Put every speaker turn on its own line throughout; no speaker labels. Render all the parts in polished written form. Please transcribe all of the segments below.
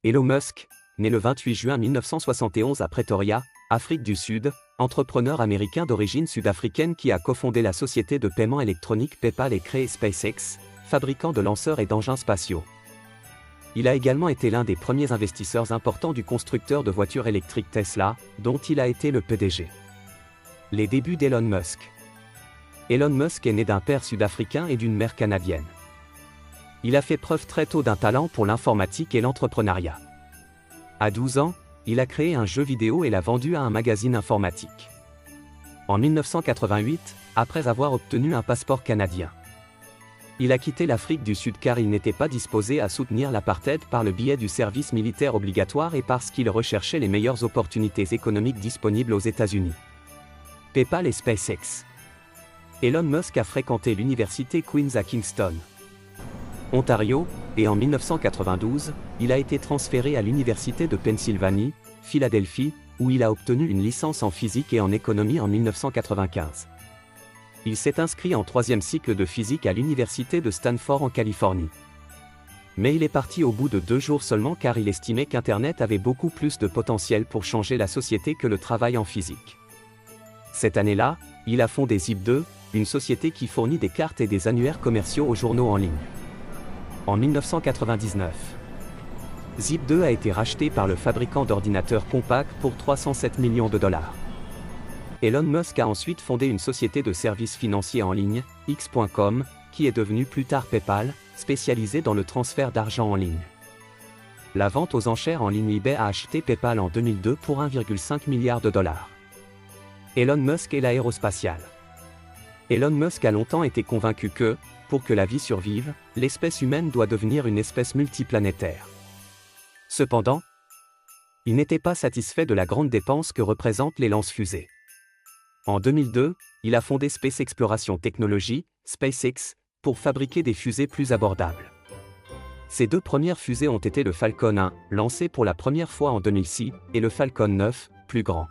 Elon Musk, né le 28 juin 1971 à Pretoria, Afrique du Sud, entrepreneur américain d'origine sud-africaine qui a cofondé la société de paiement électronique PayPal et créé SpaceX, fabricant de lanceurs et d'engins spatiaux. Il a également été l'un des premiers investisseurs importants du constructeur de voitures électriques Tesla, dont il a été le PDG. Les débuts d'Elon Musk. Elon Musk est né d'un père sud-africain et d'une mère canadienne. Il a fait preuve très tôt d'un talent pour l'informatique et l'entrepreneuriat. À 12 ans, il a créé un jeu vidéo et l'a vendu à un magazine informatique. En 1988, après avoir obtenu un passeport canadien, il a quitté l'Afrique du Sud car il n'était pas disposé à soutenir l'apartheid par le biais du service militaire obligatoire et parce qu'il recherchait les meilleures opportunités économiques disponibles aux États-Unis. PayPal et SpaceX. Elon Musk a fréquenté l'université Queen's à Kingston, Ontario, et en 1992, il a été transféré à l'université de Pennsylvanie, Philadelphie, où il a obtenu une licence en physique et en économie en 1995. Il s'est inscrit en troisième cycle de physique à l'université de Stanford en Californie. Mais il est parti au bout de 2 jours seulement car il estimait qu'Internet avait beaucoup plus de potentiel pour changer la société que le travail en physique. Cette année-là, il a fondé Zip2, une société qui fournit des cartes et des annuaires commerciaux aux journaux en ligne. En 1999, Zip2 a été racheté par le fabricant d'ordinateurs Compaq pour 307 millions de dollars. Elon Musk a ensuite fondé une société de services financiers en ligne, X.com, qui est devenue plus tard PayPal, spécialisée dans le transfert d'argent en ligne. La vente aux enchères en ligne eBay a acheté PayPal en 2002 pour 1,5 milliard de dollars. Elon Musk et l'aérospatiale. Elon Musk a longtemps été convaincu que, pour que la vie survive, l'espèce humaine doit devenir une espèce multiplanétaire. Cependant, il n'était pas satisfait de la grande dépense que représentent les lance-fusées. En 2002, il a fondé Space Exploration Technology, SpaceX, pour fabriquer des fusées plus abordables. Ses 2 premières fusées ont été le Falcon 1, lancé pour la première fois en 2006, et le Falcon 9, plus grand,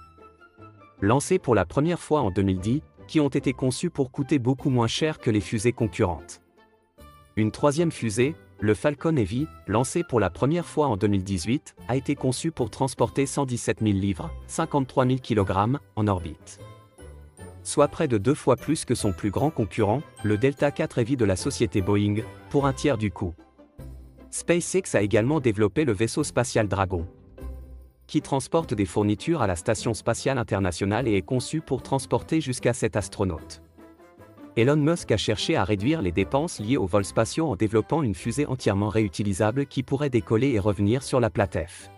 lancé pour la première fois en 2010, qui ont été conçus pour coûter beaucoup moins cher que les fusées concurrentes. Une 3e fusée, le Falcon Heavy, lancé pour la première fois en 2018, a été conçu pour transporter 117 000 livres, 53 000 kg, en orbite, soit près de 2 fois plus que son plus grand concurrent, le Delta IV Heavy de la société Boeing, pour un tiers du coût. SpaceX a également développé le vaisseau spatial Dragon, qui transporte des fournitures à la Station spatiale internationale et est conçu pour transporter jusqu'à 7 astronautes. Elon Musk a cherché à réduire les dépenses liées aux vols spatiaux en développant une fusée entièrement réutilisable qui pourrait décoller et revenir sur la plate F.